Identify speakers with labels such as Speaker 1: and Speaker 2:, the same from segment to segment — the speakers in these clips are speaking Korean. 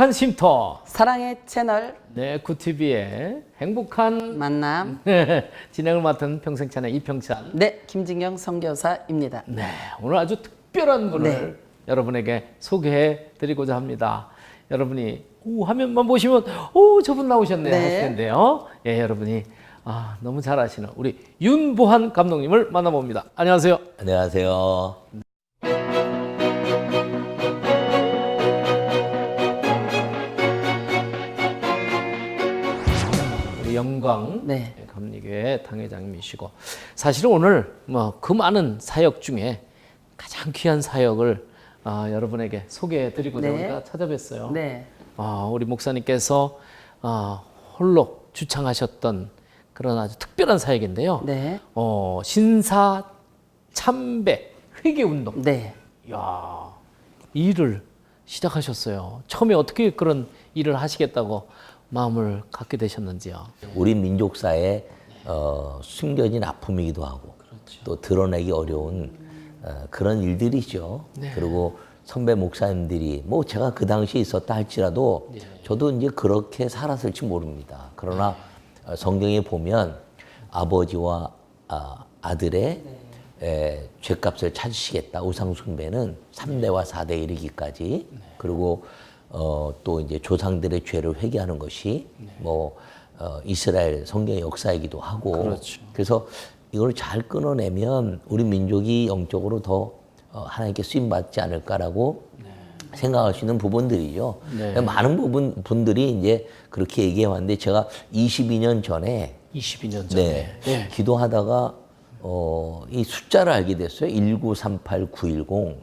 Speaker 1: 행복한 쉼터.
Speaker 2: 사랑의 채널
Speaker 1: 네, 구TV의 행복한
Speaker 2: 만남.
Speaker 1: 진행을 맡은 평생찬의 이평찬.
Speaker 2: 네, 김진경 선교사입니다.
Speaker 1: 네, 오늘 아주 특별한 분을
Speaker 2: 네.
Speaker 1: 여러분에게 소개해 드리고자 합니다. 여러분이 화면만 보시면 오, 저분 나오셨네
Speaker 2: 네.
Speaker 1: 하실 텐데요. 예, 여러분이 너무 잘 아시는 우리 윤보한 감독님을 만나봅니다. 안녕하세요.
Speaker 3: 안녕하세요.
Speaker 1: 우리 영광
Speaker 2: 네.
Speaker 1: 감리교회 당회장님이시고, 사실은 오늘 그 많은 사역 중에 가장 귀한 사역을 여러분에게 소개해 드리고자
Speaker 2: 네.
Speaker 1: 우리가 찾아뵀어요.
Speaker 2: 네.
Speaker 1: 우리 목사님께서 홀로 주창하셨던 그런 아주 특별한 사역인데요.
Speaker 2: 네.
Speaker 1: 신사 참배 회개 운동.
Speaker 2: 네.
Speaker 1: 이야, 이 일을 시작하셨어요. 처음에 어떻게 그런 일을 하시겠다고 마음을 갖게 되셨는지요?
Speaker 3: 우리 민족사의 숨겨진 아픔이기도 하고 또 드러내기 어려운 그런 일들이죠. 그리고 선배 목사님들이 뭐 제가 그 당시에 있었다 할지라도 저도 이제 그렇게 살았을지 모릅니다. 그러나 성경에 보면 아버지와 아들의 죄값을 찾으시겠다. 우상숭배는 3대와 4대 이르기까지. 그리고 또 이제 조상들의 죄를 회개하는 것이 이스라엘 성경의 역사이기도 하고.
Speaker 1: 그렇죠.
Speaker 3: 그래서 이걸 잘 끊어내면 우리 민족이 영적으로 더 하나님께 쓰임 받지 않을까라고 생각할 수 있는 부분들이죠.
Speaker 1: 네.
Speaker 3: 많은 분들이 이제 그렇게 얘기해 왔는데 제가 22년 전에
Speaker 1: 22년 전에. 네.
Speaker 3: 기도하다가 이 숫자를 알게 됐어요. 1938910.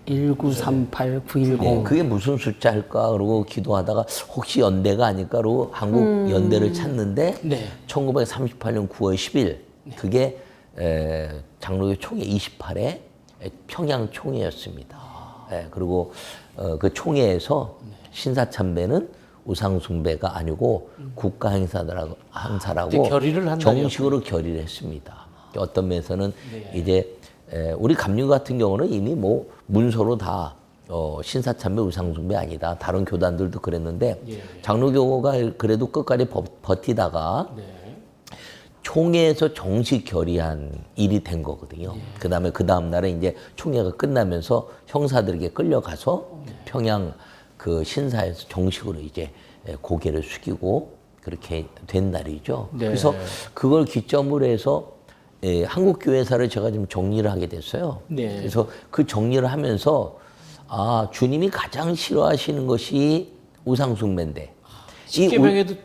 Speaker 2: 1938910.
Speaker 3: 네, 그게 무슨 숫자일까? 그러고 기도하다가 혹시 연대가 아닐까? 그러고 한국 연대를 찾는데
Speaker 1: 네.
Speaker 3: 1938년 9월 10일 그게 장로교 총회 28회 평양 총회였습니다. 그리고 그 총회에서 신사참배는 우상숭배가 아니고 국가 행사라고
Speaker 1: 결의를 한
Speaker 3: 정식으로 결의를 했습니다. 어떤 면에서는 이제 우리 감리교 같은 경우는 이미 뭐 문서로 다 신사참배 우상숭배 아니다. 다른 교단들도 그랬는데 장로교가 그래도 끝까지 버티다가 총회에서 정식 결의한 일이 된 거거든요. 그다음에 그 다음 날에 이제 총회가 끝나면서 형사들에게 끌려가서 평양 그 신사에서 정식으로 이제 고개를 숙이고 그렇게 된 날이죠.
Speaker 1: 네.
Speaker 3: 그래서 그걸 기점으로 해서 한국교회사를 제가 좀 정리를 하게 됐어요.
Speaker 1: 네.
Speaker 3: 그래서 그 정리를 하면서 주님이 가장 싫어하시는 것이 우상숭배인데
Speaker 1: 십계명에도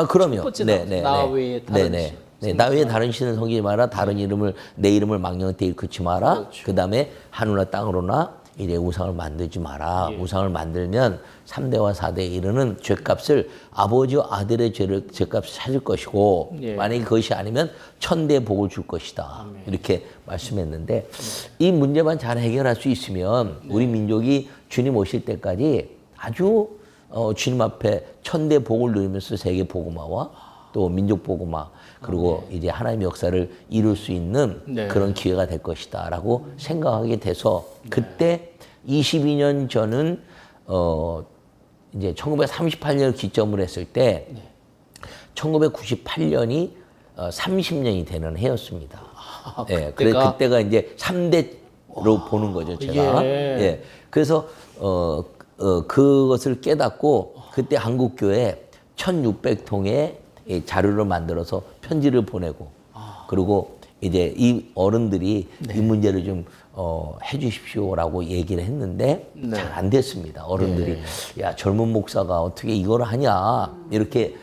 Speaker 3: 그럼요.
Speaker 1: 첫 번째 나 외에 다른 신.
Speaker 3: 나 외에 다른 신을 섬기지 마라. 다른 이름을 내 이름을 망령되 일컫지 마라.
Speaker 1: 그렇죠.
Speaker 3: 그다음에 하늘나 땅으로나 이래 우상을 만들지 마라. 우상을 만들면 3대와 4대에 이르는 죄값을 아버지와 아들의 죄값을 찾을 것이고 만약에 그것이 아니면 천대 복을 줄 것이다. 이렇게 말씀했는데 이 문제만 잘 해결할 수 있으면 우리 민족이 주님 오실 때까지 아주 주님 앞에 천대 복을 누리면서 세계 복음화와 또 민족 복음화 그리고 이제 하나님의 역사를 이룰 수 있는 그런 기회가 될 것이다라고 생각하게 돼서 그때 22년 전은 이제 1938년을 기점으로 했을 때 1998년이 30년이 되는 해였습니다. 그래서 그때가 이제 3대로 보는 거죠, 제가. 그래서 그것을 깨닫고 그때 한국교회 1600통의 자료를 만들어서 편지를 보내고 그리고 이제 이 어른들이 이 문제를 좀 해주십시오라고 얘기를 했는데 잘 안 됐습니다. 어른들이 야 젊은 목사가 어떻게 이걸 하냐 이렇게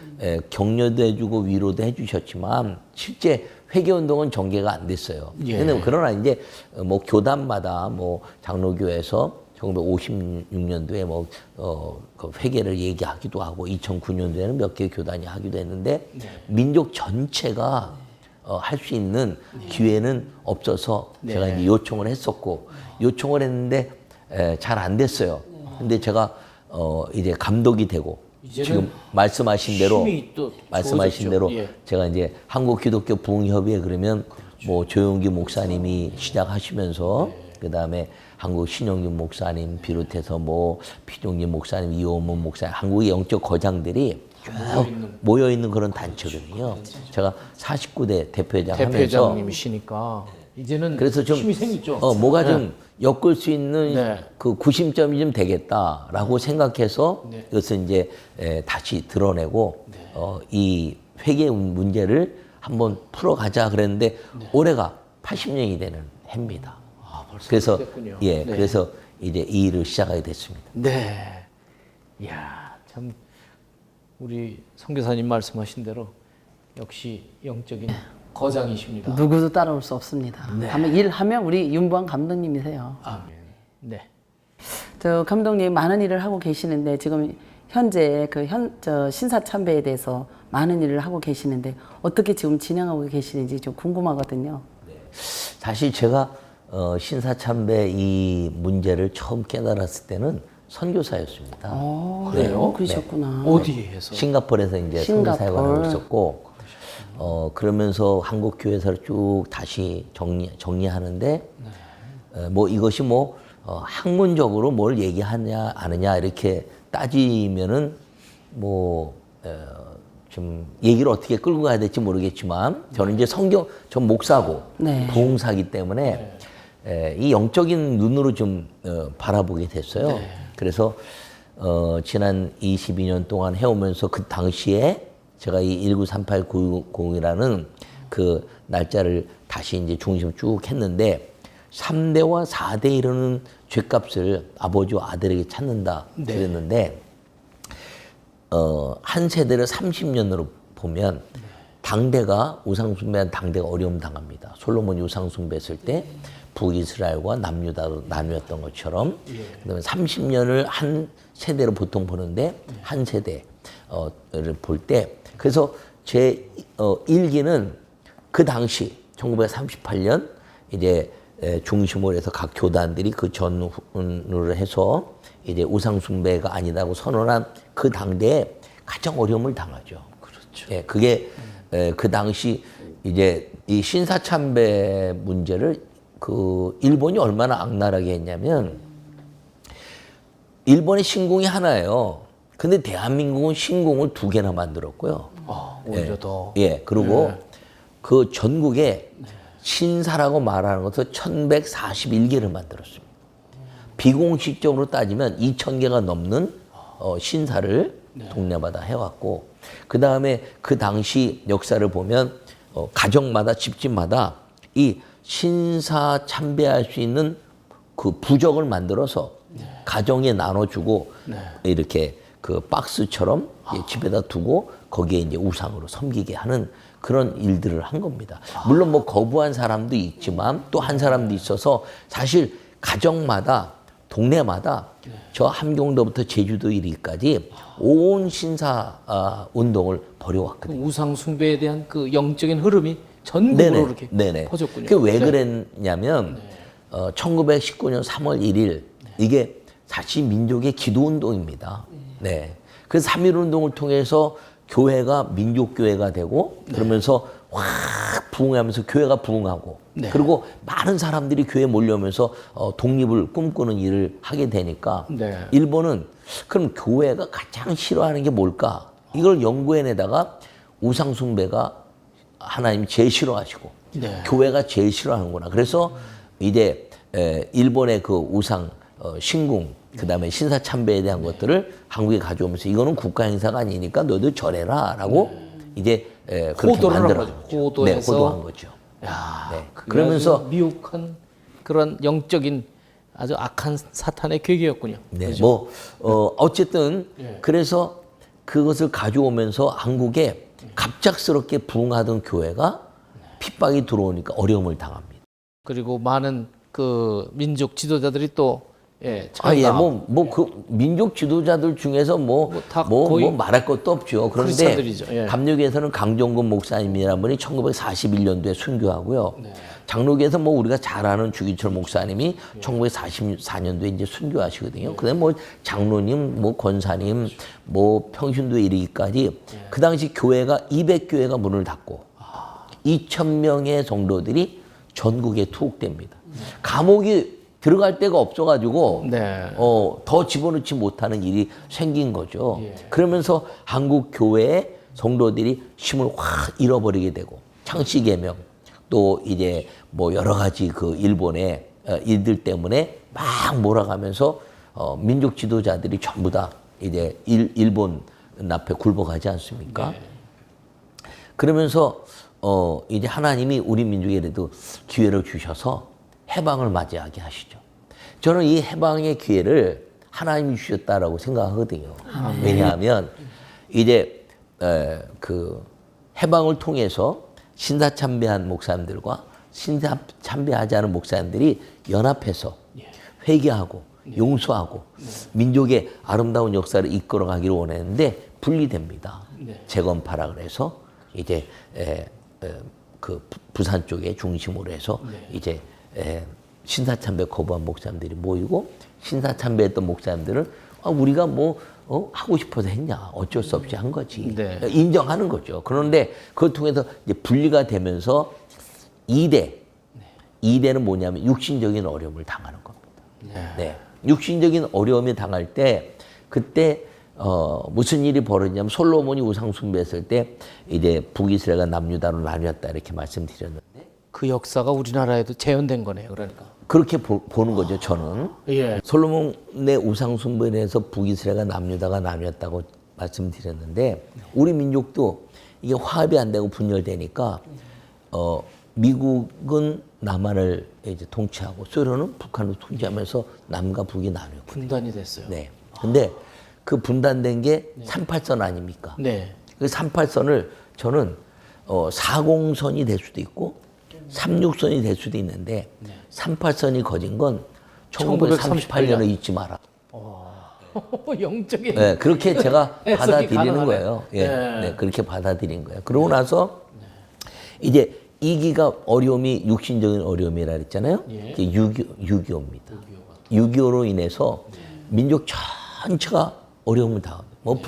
Speaker 3: 격려도 해주고 위로도 해주셨지만 실제 회개운동은 전개가 안 됐어요. 그러나 이제 뭐 교단마다 뭐 장로교에서 1956년도에 그 회개를 얘기하기도 하고 2009년도에는 몇 개 교단이 하기도 했는데 민족 전체가 할 수 있는 기회는 없어서 제가 이제 요청을 했었고 요청을 했는데 잘 안 됐어요. 근데 제가 이제 감독이 되고 지금 말씀하신 대로 제가 이제 한국 기독교 부흥협의회 그러면 뭐 조용기 목사님이 시작하시면서 그다음에 한국 신영균 목사님 비롯해서 뭐 피종진 목사님, 이호문 목사님, 한국의 영적 거장들이 쭉 모여 있는 그런 단체거든요. 제가 49대 대표회장 하면서
Speaker 1: 대표회장님이시니까 이제는
Speaker 3: 그래서 좀
Speaker 1: 힘이 생겼죠.
Speaker 3: 뭐가 좀 엮을 수 있는
Speaker 1: 네.
Speaker 3: 그 구심점이 좀 되겠다라고 생각해서
Speaker 1: 네.
Speaker 3: 이것을 이제 다시 드러내고 이 회계 문제를 한번 풀어가자 그랬는데 올해가 80년이 되는 해입니다.
Speaker 1: 벌써
Speaker 3: 그래서
Speaker 1: 됐군요.
Speaker 3: 예,
Speaker 1: 네.
Speaker 3: 그래서 이제 이 일을 시작하게 됐습니다.
Speaker 1: 네. 이야, 참 우리 선교사님 말씀하신 대로 역시 영적인 거장이십니다.
Speaker 2: 누구도 따라올 수 없습니다. 하면 일하면 우리 윤보한 감독님이세요.
Speaker 1: 아멘. 네.
Speaker 2: 저 감독님 많은 일을 하고 계시는데 지금 현재 저 신사참배에 대해서 많은 일을 하고 계시는데 어떻게 지금 진행하고 계시는지 좀 궁금하거든요.
Speaker 3: 사실 제가 신사참배 이 문제를 처음 깨달았을 때는 선교사였습니다.
Speaker 1: 그래요?
Speaker 2: 그러셨구나.
Speaker 1: 어디에서?
Speaker 3: 싱가포르에서 이제
Speaker 2: 싱가포르.
Speaker 3: 선교사역을 하고 있었고, 그러면서 한국 교회사를 쭉 다시 정리하는데, 뭐 이것이 뭐 학문적으로 뭘 얘기하냐 아느냐 이렇게 따지면은 뭐 좀 얘기를 어떻게 끌고 가야 될지 모르겠지만 저는 이제 전 목사고
Speaker 2: 네.
Speaker 3: 부흥사기 때문에 이 영적인 눈으로 좀 바라보게 됐어요. 그래서 지난 22년 동안 해오면서 그 당시에 제가 이 193890이라는 그 날짜를 다시 이제 중심을 쭉 했는데 3대와 4대 이르는 죄값을 아버지와 아들에게 찾는다 그랬는데 한 세대를 30년으로 보면 당대가 우상숭배한 당대가 어려움 당합니다. 솔로몬이 우상숭배했을 때 북이스라엘과 남유다로 나누었던 것처럼 그다음에 30년을 한 세대로 보통 보는데 한 세대를 볼 때 그래서 제 일기는 그 당시 1938년 이제 중심으로 해서 각 교단들이 그 전후를 해서 이제 우상숭배가 아니다고 선언한 그 당대에 가장 어려움을 당하죠.
Speaker 1: 그렇죠.
Speaker 3: 예, 그게 그 당시 이제 이 신사참배 문제를 그 일본이 얼마나 악랄하게 했냐면 일본의 신궁이 하나예요. 근데 대한민국은 신궁을 2개나 만들었고요.
Speaker 1: 오히려 더.
Speaker 3: 예, 그리고 그 전국에 신사라고 말하는 것을 1141개를 만들었습니다. 비공식적으로 따지면 2000개가 넘는 신사를 동네마다 해왔고 그 다음에 그 당시 역사를 보면 가정마다 집집마다 이 신사 참배할 수 있는 그 부적을 만들어서 가정에 나눠주고 이렇게 그 박스처럼 집에다 두고 거기에 이제 우상으로 섬기게 하는 그런 일들을 한 겁니다. 물론 뭐 거부한 사람도 있지만 또 한 사람도 있어서 사실 가정마다 동네마다 저 함경도부터 제주도 이리까지 온 신사 운동을 벌여왔거든요.
Speaker 1: 우상 숭배에 대한 그 영적인 흐름이 전국으로 이렇게 퍼졌군요.
Speaker 3: 그게 왜 그랬냐면 1919년 3월 1일 이게 사실 민족의 기도 운동입니다. 네. 그래서 3.1 운동을 통해서 교회가 민족교회가 되고 그러면서 확 부흥하면서 교회가 부흥하고 그리고 많은 사람들이 교회에 몰려오면서 독립을 꿈꾸는 일을 하게 되니까 일본은 그럼 교회가 가장 싫어하는 게 뭘까? 이걸 연구해내다가 우상숭배가 하나님이 제일 싫어하시고 교회가 제일 싫어하는구나. 그래서 이제 일본의 그 우상 신궁 그다음에 신사참배에 대한 것들을 한국에 가져오면서 이거는 국가 행사가 아니니까 너희들 절해라라고 이제 그렇게 만들어
Speaker 1: 호도해서
Speaker 3: 호도한 거죠.
Speaker 1: 야,
Speaker 3: 네. 그러면서
Speaker 1: 미혹한 그런 영적인 아주 악한 사탄의 괴계였군요.
Speaker 3: 네,
Speaker 1: 그렇죠?
Speaker 3: 뭐 어쨌든 그래서 그것을 가져오면서 한국에 갑작스럽게 부흥하던 교회가 핍박이 들어오니까 어려움을 당합니다.
Speaker 1: 그리고 많은 그 민족 지도자들이 또
Speaker 3: 그 민족 지도자들 중에서 뭐 말할 것도 없죠. 그런데 감리교에서는 강정근 목사님이라는 분이 1941년도에 순교하고요. 장로교에서 뭐 우리가 잘 아는 주기철 목사님이 1944년도에 이제 순교하시거든요. 그다음에 뭐 장로님, 뭐 권사님, 뭐 평신도에 이르기까지 그 당시 교회가 200교회가 문을 닫고 2,000명의 성도들이 전국에 투옥됩니다. 감옥이 들어갈 데가 없어가지고
Speaker 1: 네.
Speaker 3: 더 집어넣지 못하는 일이 생긴 거죠.
Speaker 1: 예.
Speaker 3: 그러면서 한국 교회의 성도들이 힘을 확 잃어버리게 되고 창씨개명 또 이제 뭐 여러 가지 그 일본의 일들 때문에 막 몰아가면서 민족 지도자들이 전부 다 이제 일본 앞에 굴복하지 않습니까?
Speaker 1: 네.
Speaker 3: 그러면서 이제 하나님이 우리 민족에도 기회를 주셔서 해방을 맞이하게 하시죠. 저는 이 해방의 기회를 하나님이 주셨다라고 생각하거든요. 왜냐하면 이제 그 해방을 통해서 신사참배한 목사님들과 신사참배하지 않은 목사님들이 연합해서 회개하고 용서하고 민족의 아름다운 역사를 이끌어가기를 원했는데 분리됩니다. 재건파라 그래서 이제 그 부산 쪽에 중심으로 해서 이제 신사참배 거부한 목사님들이 모이고 신사참배했던 목사님들은 우리가 뭐 하고 싶어서 했냐 어쩔 수 없이 한 거지
Speaker 1: 네.
Speaker 3: 인정하는 거죠. 그런데 그걸 통해서 이제 분리가 되면서 2대는 뭐냐면 육신적인 어려움을 당하는 겁니다. 네. 육신적인 어려움이 당할 때 그때 무슨 일이 벌어지냐면 솔로몬이 우상 숭배했을 때 이제 북이스라엘과 남유다로 나뉘었다 이렇게 말씀드렸는데
Speaker 1: 그 역사가 우리나라에도 재현된 거네요. 그러니까.
Speaker 3: 그렇게 보는 거죠. 저는
Speaker 1: 예.
Speaker 3: 솔로몬의 우상 숭배에 해서 북이스라엘과 남유다가 나뉘었다고 말씀드렸는데 우리 민족도 이게 화합이 안 되고 분열되니까 미국은 남한을 이제 통치하고 소련은 북한을 통치하면서 남과 북이 나뉘었고
Speaker 1: 분단이 됐어요.
Speaker 3: 네. 근데 그 분단된 게 38선 아닙니까?
Speaker 1: 네.
Speaker 3: 그 38선을 저는 40선이 될 수도 있고 36선이 될 수도 있는데 38선이 거진 건 1938년을 잊지 마라.
Speaker 1: 영적인.
Speaker 3: 네, 그렇게 제가
Speaker 1: 해석이
Speaker 3: 받아들이는
Speaker 1: 가능하네.
Speaker 3: 거예요. 예,
Speaker 1: 네.
Speaker 3: 네, 그렇게 받아들인 거예요. 그러고 나서 이제 이기가 어려움이 육신적인 어려움이라 그랬잖아요.
Speaker 1: 예.
Speaker 3: 6.25입니다. 6.25로 인해서 민족 전체가 어려움을 당합니다. 뭐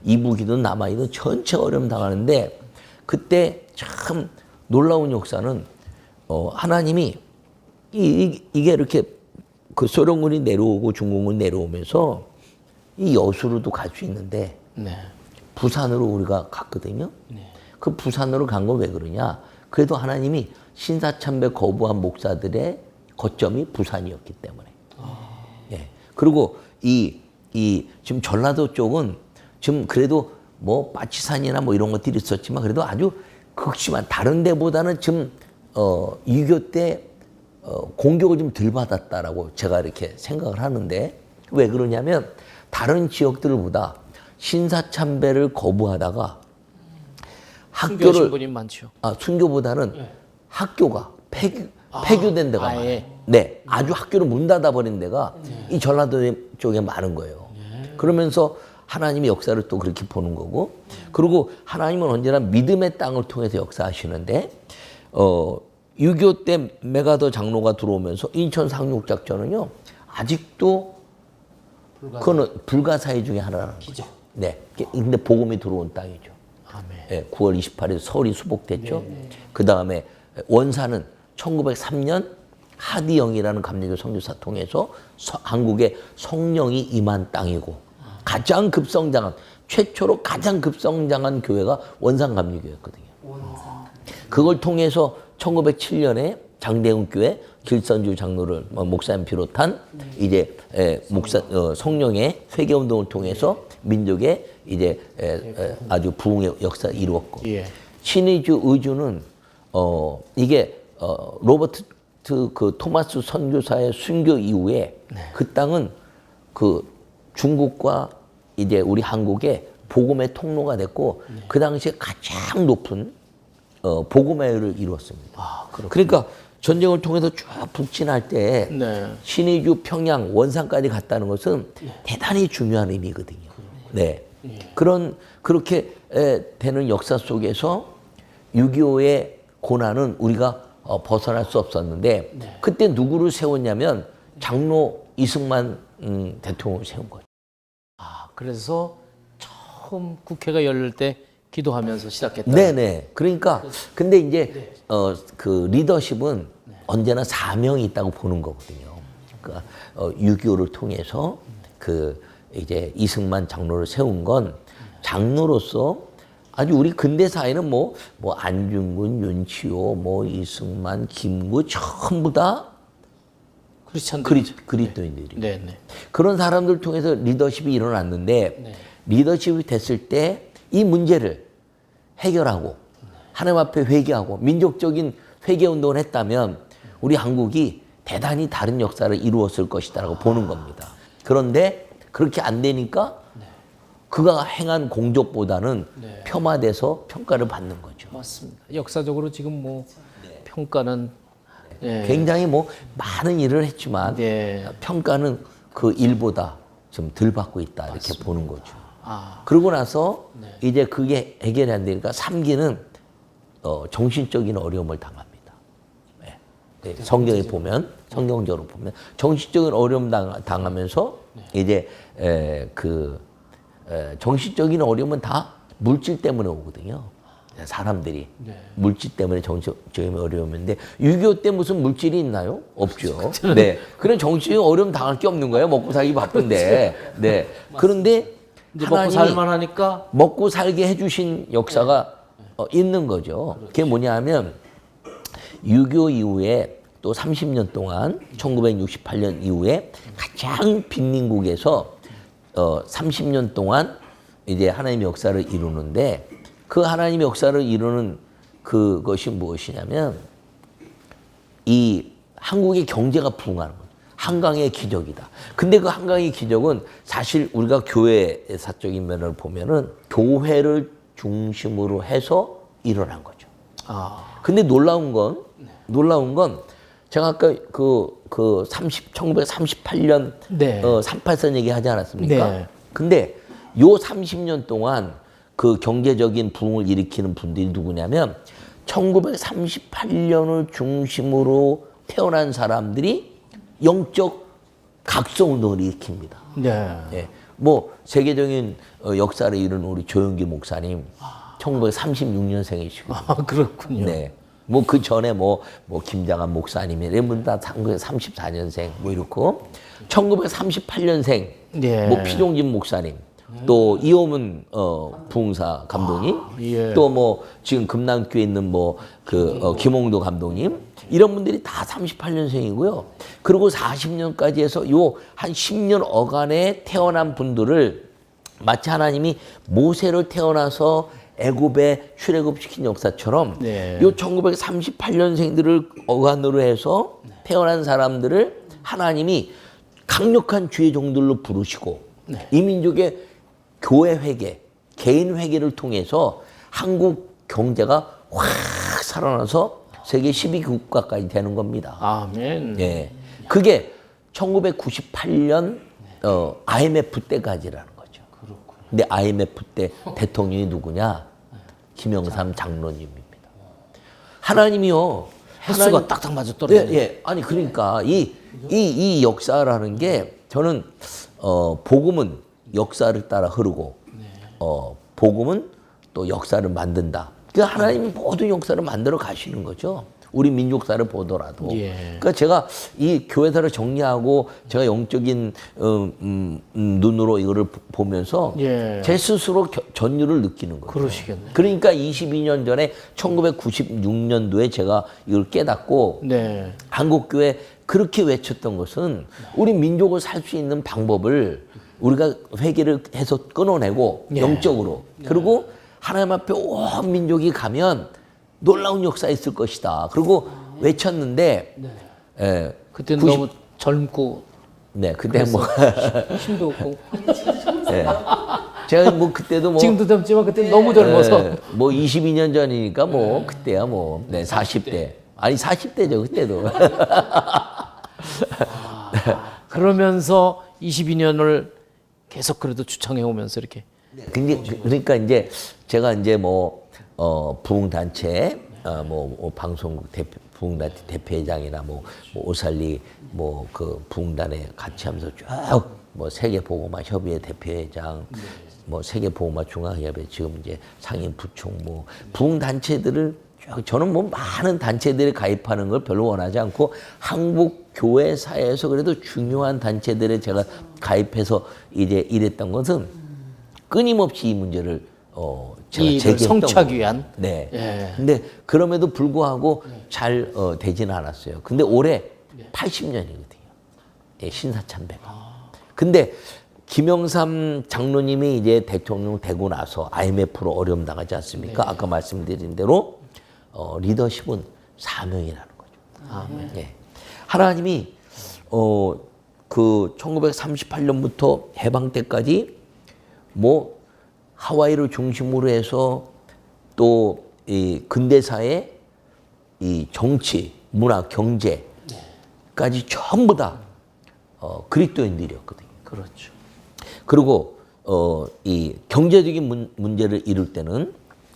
Speaker 3: 이북이든 남한이든 전체가 어려움 당하는데 그때 참 놀라운 역사는 하나님이 이게 이렇게 그 소련군이 내려오고 중공군이 내려오면서 이 여수로도 갈 수 있는데
Speaker 1: 네.
Speaker 3: 부산으로 우리가 갔거든요. 그 부산으로 간 건 왜 그러냐? 그래도 하나님이 신사참배 거부한 목사들의 거점이 부산이었기 때문에. 예. 그리고 지금 전라도 쪽은 지금 그래도 뭐 빠치산이나 뭐 이런 것들이 있었지만 그래도 아주 극심한 다른 데보다는 지금 6.25 때 공격을 좀 덜 받았다라고 제가 이렇게 생각을 하는데 왜 그러냐면 다른 지역들보다 신사참배를 거부하다가
Speaker 1: 순교하신 분이 많죠.
Speaker 3: 순교보다는 학교가 폐교된 데가
Speaker 1: 아예.
Speaker 3: 많아요. 네, 아주 학교를 문 닫아버린 데가 이 전라도 쪽에 많은 거예요. 그러면서 하나님의 역사를 또 그렇게 보는 거고, 그리고 하나님은 언제나 믿음의 땅을 통해서 역사하시는데, 6.25 때 메가더 장로가 들어오면서 인천 상륙작전은요, 아직도 그거는 불가사의 중에 하나라는 거죠. 네, 근데 복음이 들어온 땅이죠.
Speaker 1: 아멘.
Speaker 3: 네, 9월 28일 서울이 수복됐죠. 그 다음에 원산은 1903년 하디영이라는 감리교 선교사 통해서 한국에 성령이 임한 땅이고 가장 급성장한 최초로 가장 급성장한 교회가 원산 감리교였거든요. 그걸 통해서 1907년에 장대웅 교회 길선주 장로를 목사님 비롯한 이제 성령의 회개 운동을 통해서 민족의 이제 아주 부흥의 역사를 이루었고
Speaker 1: 예.
Speaker 3: 신의주 의주는 이게 로버트 그 토마스 선교사의 순교 이후에 그 땅은 그 중국과 이제 우리 한국의 복음의 통로가 됐고 그 당시에 가장 높은 복음회를 이루었습니다. 그러니까 전쟁을 통해서 쭉 북진할 때
Speaker 1: 네.
Speaker 3: 신의주, 평양, 원산까지 갔다는 것은 대단히 중요한 의미거든요. 네. 그렇게 되는 역사 속에서 6.25의 고난은 우리가 벗어날 수 없었는데 그때 누구를 세웠냐면 장로 이승만 대통령을 세운 거예요.
Speaker 1: 그래서 처음 국회가 열릴 때 기도하면서 시작했다.
Speaker 3: 네네. 그러니까 근데 이제 그 리더십은 언제나 사명이 있다고 보는 거거든요. 그러니까 6.25를 통해서 그 이제 이승만 장로를 세운 건 장로로서 아주 우리 근대 사회는 뭐 안중근, 윤치호, 뭐 이승만, 김구 전부 다 그리스도인들이.
Speaker 1: 네, 네.
Speaker 3: 그런 사람들 통해서 리더십이 일어났는데
Speaker 1: 네.
Speaker 3: 리더십이 됐을 때 이 문제를 해결하고 하나님 앞에 회개하고 민족적인 회개 운동을 했다면 우리 한국이 대단히 다른 역사를 이루었을 것이다라고 보는 겁니다. 그런데 그렇게 안 되니까 그가 행한 공적보다는
Speaker 1: 네.
Speaker 3: 폄하돼서 평가를 받는 거죠.
Speaker 1: 맞습니다. 역사적으로 지금 뭐 평가는 예.
Speaker 3: 굉장히 뭐 많은 일을 했지만
Speaker 1: 네.
Speaker 3: 평가는 그 일보다 좀 덜 받고 있다 이렇게 보는 거죠.
Speaker 1: 아,
Speaker 3: 그러고 나서 이제 그게 해결이 안 되니까 3기는 정신적인 어려움을 당합니다. 네. 네, 성경에 보면 성경적으로 보면 정신적인 어려움 당하면서 이제 정신적인 어려움은 다 물질 때문에 오거든요. 사람들이 물질 때문에 정신적인 어려움인데 6.25 때 무슨 물질이 있나요? 없죠. 네, 그런 정신적인 어려움 당할 게 없는 거예요. 먹고 살기 바쁜데. 네, 그런데
Speaker 1: 이제 먹고 살만하니까
Speaker 3: 먹고 살게 해주신 역사가 있는 거죠. 그게 뭐냐면 6.25 이후에 또 30년 동안 1968년 이후에 가장 빈민국에서 30년 동안 이제 하나님의 역사를 이루는데 그 하나님의 역사를 이루는 그것이 무엇이냐면 이 한국의 경제가 부흥하는 거예요. 한강의 기적이다. 근데 그 한강의 기적은 사실 우리가 교회 사적인 면을 보면은 교회를 중심으로 해서 일어난 거죠.
Speaker 1: 아,
Speaker 3: 근데 놀라운 건 제가 아까 1938년
Speaker 1: 네.
Speaker 3: 38선 얘기 하지 않았습니까?
Speaker 1: 네.
Speaker 3: 근데 요 30년 동안 그 경제적인 부흥을 일으키는 분들이 누구냐면 1938년을 중심으로 태어난 사람들이 영적 각성운동을 일으킵니다.
Speaker 1: 네.
Speaker 3: 예. 뭐 세계적인 역사를 이룬 우리 조영기 목사님 1936년생이시고
Speaker 1: 아, 그렇군요.
Speaker 3: 네. 뭐 그 전에 뭐 김장한 목사님 이런 분 다 34년생 뭐 이렇고 1938년생
Speaker 1: 네.
Speaker 3: 뭐 피종진 목사님 또 이호문 부흥사 감독님
Speaker 1: 예.
Speaker 3: 또 뭐 지금 금남교에 있는 뭐 김홍도 감독님 이런 분들이 다 38년생이고요. 그리고 40년까지 해서 요 한 10년 어간에 태어난 분들을 마치 하나님이 모세를 태어나서 애굽에 출애굽시킨 역사처럼
Speaker 1: 네.
Speaker 3: 요 1938년생들을 어간으로 해서 태어난 사람들을 하나님이 강력한 주의 종들로 부르시고 이 민족의 교회 회개, 개인 회개를 통해서 한국 경제가 확 살아나서 세계 12국가까지 되는 겁니다.
Speaker 1: 아멘.
Speaker 3: 예. 그게 1998년 IMF 때까지라는 거죠. 근데 IMF 때 대통령이 누구냐? 김영삼 장로님입니다. 하나님이요.
Speaker 1: 횟수가 딱딱 맞아 떨어지네.
Speaker 3: 예. 아니 그러니까 이 역사라는 게 저는 복음은 역사를 따라 흐르고 복음은 또 역사를 만든다. 그러니까 하나님이 모든 역사를 만들어 가시는 거죠. 우리 민족사를 보더라도.
Speaker 1: 예.
Speaker 3: 그러니까 제가 이 교회사를 정리하고 제가 영적인 눈으로 이거를 보면서
Speaker 1: 예.
Speaker 3: 제 스스로 전율을 느끼는 거죠.
Speaker 1: 그러시겠네.
Speaker 3: 그러니까 22년 전에 1996년도에 제가 이걸 깨닫고
Speaker 1: 네.
Speaker 3: 한국교회 그렇게 외쳤던 것은 우리 민족을 살 수 있는 방법을 우리가 회개를 해서 끊어내고
Speaker 1: 예.
Speaker 3: 영적으로 그리고 하나님 앞에 온 민족이 가면 놀라운 역사 있을 것이다. 그리고 외쳤는데 예,
Speaker 1: 그때는 너무 젊고
Speaker 3: 네 그때 뭐
Speaker 1: 힘도 없고
Speaker 3: 예, 제가 뭐 그때도 뭐
Speaker 1: 지금도 젊지만 그때 너무 젊어서
Speaker 3: 예, 뭐 22년 전이니까 뭐 그때야 뭐 네, 40대 아니 40대죠 그때도
Speaker 1: 그러면서 22년을 계속 그래도 주창해 오면서 이렇게
Speaker 3: 그러니까 이제 제가 이제 뭐 부흥단체 방송국 대표 부흥단체 대표회장이나 뭐 오살리 뭐 그 부흥단에 같이 하면서 쭉 뭐 세계보고마 협의회 대표회장 뭐 세계보고마 중앙협회 지금 이제 상임 부총 뭐 부흥단체들을 저는 뭐 많은 단체들에 가입하는 걸 별로 원하지 않고 한국 교회사에서 그래도 중요한 단체들에 제가 가입해서 이제 일했던 것은 끊임없이 이 문제를 제가
Speaker 1: 이를
Speaker 3: 제기했던
Speaker 1: 성취하기
Speaker 3: 거예요.
Speaker 1: 위한.
Speaker 3: 네.
Speaker 1: 예.
Speaker 3: 근데 그럼에도 불구하고 잘 되지는 않았어요. 근데 올해 80년이거든요. 예, 신사참배가. 근데 김영삼 장로님이 이제 대통령 되고 나서 IMF로 어려움 당하지 않습니까? 아까 말씀드린 대로 리더십은 사명이라는 거죠. 예. 하나님이 그 1938년부터 해방 때까지 뭐 하와이를 중심으로 해서 또 이 근대사의 이 정치, 문화, 경제까지 전부 다 그리스도인들이었거든요.
Speaker 1: 그렇죠.
Speaker 3: 그리고 이 경제적인 문제를 이룰 때는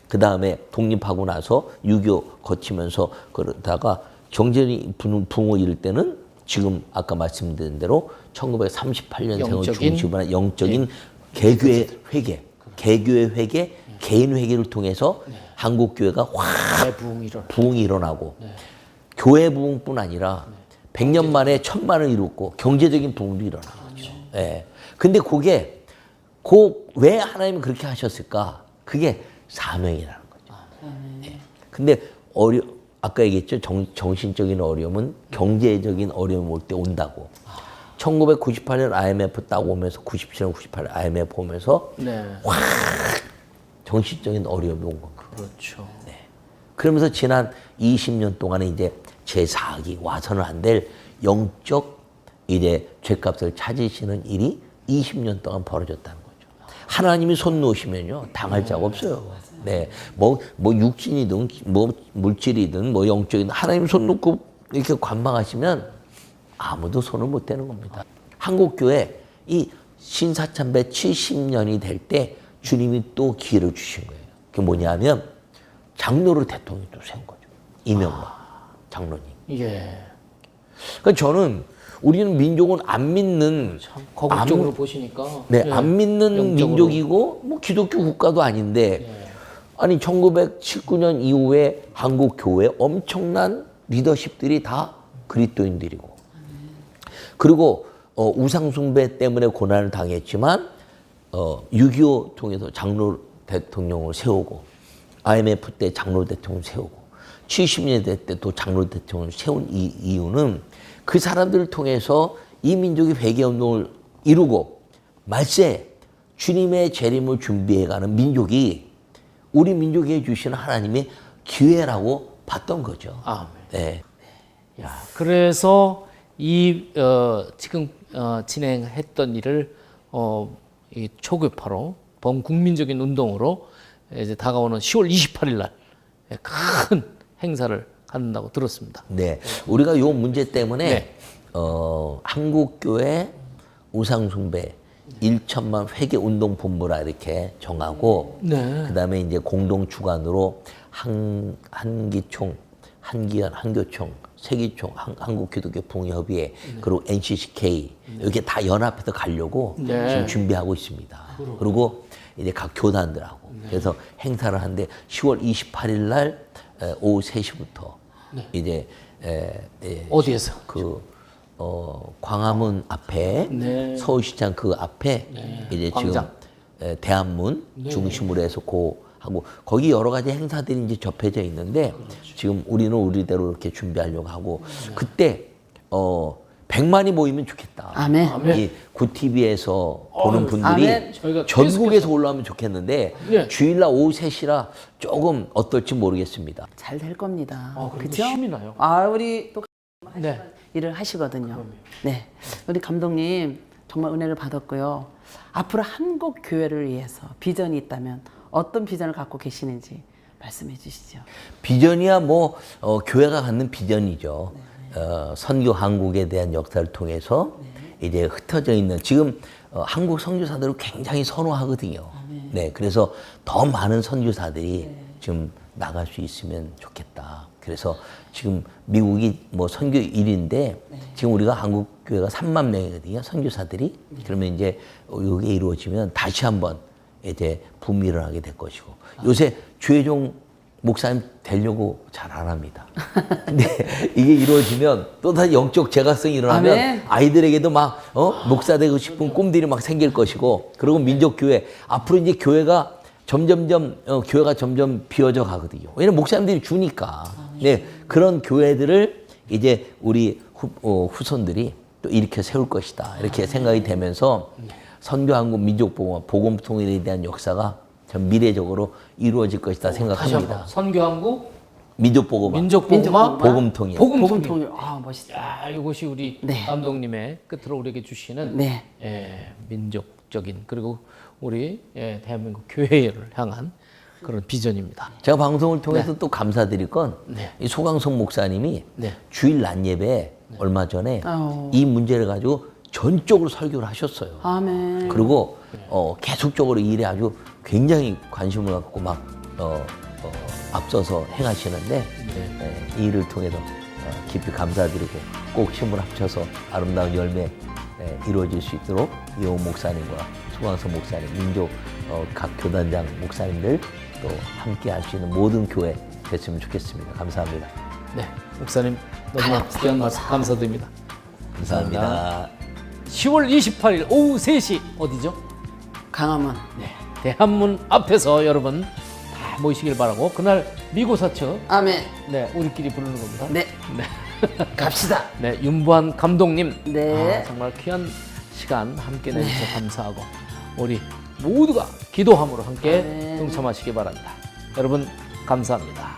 Speaker 3: 그 다음에 독립하고 나서 6.25 거치면서 그러다가 경제적인 붕을 이룰 때는 지금 아까 말씀드린 대로 1938년생을 중심으로 한 영적인 개교의 회개, 개교의 회개, 개인 회개를 통해서 한국 교회가 확 부흥이 일어나고 교회 부흥뿐 아니라 100년 만에 1000만을 이뤘고 경제적인 부흥도 일어나죠. 예. 근데 그게 왜 하나님이 그렇게 하셨을까? 그게 사명이라는 거죠. 예. 근데 아까 얘기했죠. 정신적인 어려움은 경제적인 어려움 올 때 온다고. 1998년 IMF 딱 오면서 97년, 98년 IMF 오면서 확 정신적인 어려움이 온 겁니다.
Speaker 1: 그렇죠.
Speaker 3: 네. 그러면서 지난 20년 동안에 이제 제4학이 와서는 안 될 영적 이제 죄값을 찾으시는 일이 20년 동안 벌어졌다는 거죠. 하나님이 손 놓으시면요 당할 자가 없어요. 네, 뭐 육신이든 뭐 물질이든 뭐 영적이든 하나님 손 놓고 이렇게 관망하시면 아무도 손을 못 대는 겁니다. 한국 교회 이 신사참배 70년이 될 때 주님이 또 기회를 주신 거예요. 그게 뭐냐면 장로를 대통령이 또 세운 거죠. 이명박 장로님.
Speaker 1: 예.
Speaker 3: 그러니까 저는 우리는 민족은 안 믿는
Speaker 1: 거국적으로 보시니까
Speaker 3: 네, 안 믿는
Speaker 1: 영적으로.
Speaker 3: 민족이고 뭐 기독교 국가도 아닌데 아니 1919년 이후에 한국 교회 엄청난 리더십들이 다 그리스도인들이고 그리고 우상 숭배 때문에 고난을 당했지만 6.25 통해서 장로 대통령을 세우고 IMF 때 장로 대통령을 세우고 70년대 때 또 장로 대통령을 세운 이유는 그 사람들을 통해서 이 민족이 회개운동을 이루고 말세 주님의 재림을 준비해가는 민족이 우리 민족이 해주시는 하나님의 기회라고 봤던 거죠.
Speaker 1: 아멘.
Speaker 3: 네.
Speaker 1: 야, 그래서 이 지금 진행했던 일을 이 초교파로 범국민적인 운동으로 이제 다가오는 10월 28일 날 큰 행사를 갖는다고 들었습니다.
Speaker 3: 네, 우리가 요 문제 때문에
Speaker 1: 네.
Speaker 3: 한국교회 우상숭배 1천만 회개 운동 본부라 이렇게 정하고 그다음에 이제 공동 주관으로 한기총, 한기연, 한교총, 세기총, 한국기독교 부흥협의회 그리고 NCCK 이렇게 다 연합해서 가려고 지금 준비하고 있습니다. 그리고 이제 각 교단들하고 그래서 행사를 하는데 10월 28일 날 오후 3시부터 이제
Speaker 1: 어디에서?
Speaker 3: 광화문 앞에 서울시장 그 앞에 이제
Speaker 1: 광장.
Speaker 3: 지금 대한문 중심으로 해서 하고 거기 여러 가지 행사들이 이제 접해져 있는데 지금 우리는 우리대로 이렇게 준비하려고 하고 그때 100만이 모이면 좋겠다.
Speaker 2: 아멘.
Speaker 3: 이 구TV에서 보는 분들이
Speaker 2: 아멘.
Speaker 1: 저희가
Speaker 3: 전국에서 올라오면 좋겠는데
Speaker 1: 네.
Speaker 3: 주일날 오후 3시라 조금 어떨지 모르겠습니다.
Speaker 2: 잘 될 겁니다.
Speaker 1: 그런데
Speaker 2: 그죠?
Speaker 1: 힘이 나요.
Speaker 2: 우리 또
Speaker 1: 네.
Speaker 2: 일을 하시거든요. 네, 우리 감독님 정말 은혜를 받았고요. 앞으로 한국 교회를 위해서 비전이 있다면 어떤 비전을 갖고 계시는지 말씀해 주시죠.
Speaker 3: 비전이야 뭐 교회가 갖는 비전이죠. 선교 한국에 대한 역사를 통해서 이제 흩어져 있는 지금 한국 선교사들을 굉장히 선호하거든요. 네, 그래서 더 많은 선교사들이 지금 나갈 수 있으면 좋겠다. 그래서 지금 미국이 뭐 선교 1위인데 지금 우리가 한국 교회가 3만 명이거든요. 선교사들이. 그러면 이제 이게 이루어지면 다시 한번 이제 붐이 일어나게 될 것이고 요새 주혜종 목사님 되려고 잘 안 합니다. 근데 이게 이루어지면 또 다시 영적 제각성이 일어나면
Speaker 2: 아멘.
Speaker 3: 아이들에게도 막 목사 되고 싶은 꿈들이 막 생길 것이고, 그리고 민족교회 앞으로 이제 교회가 점점 비어져 가거든요. 왜냐면 목사님들이 주니까. 네, 그런 교회들을 이제 우리 후손들이 또 일으켜 세울 것이다, 이렇게 생각이 되면서 선교한국 민족복음 복음통일에 대한 역사가 전 미래적으로 이루어질 것이다 생각합니다.
Speaker 1: 선교한국
Speaker 3: 민족복음화,
Speaker 1: 민족복음화
Speaker 3: 복음통일.
Speaker 1: 복음통일.
Speaker 2: 아, 멋있다.
Speaker 1: 야, 이것이 우리
Speaker 2: 네.
Speaker 1: 감독님의 끝으로 우리에게 주시는
Speaker 2: 네.
Speaker 1: 민족적인, 그리고 우리 대한민국 교회를 향한 그런 비전입니다.
Speaker 3: 제가 방송을 통해서 또 감사드릴 건 이 소강성 목사님이
Speaker 1: 네.
Speaker 3: 주일 낮 예배 얼마 전에 이 문제를 가지고 전적으로 설교를 하셨어요.
Speaker 2: 아멘.
Speaker 3: 그리고 계속적으로 이 일에 아주 굉장히 관심을 갖고 막 앞서서 행하시는데 이 일을 통해서 깊이 감사드리고 꼭 힘을 합쳐서 아름다운 열매 이루어질 수 있도록 이호 목사님과 소강성 목사님, 민족 각 교단장 목사님들 또 함께 할 수 있는 모든 교회 됐으면 좋겠습니다. 감사합니다.
Speaker 1: 네, 목사님 너무나 귀한 말씀 감사드립니다.
Speaker 3: 감사합니다.
Speaker 1: 10월 28일 오후 3시 어디죠?
Speaker 2: 강화문.
Speaker 1: 네, 대한문 앞에서 여러분 다 모이시길 바라고, 그날 미고사처
Speaker 2: 아멘.
Speaker 1: 네, 우리끼리 부르는 겁니다.
Speaker 2: 네. 갑시다.
Speaker 1: 네, 윤부한 감독님,
Speaker 2: 네.
Speaker 1: 정말 귀한 시간 함께 내주셔서 감사하고, 우리 모두가 기도함으로 함께
Speaker 2: 아멘.
Speaker 1: 동참하시기 바랍니다. 여러분 감사합니다.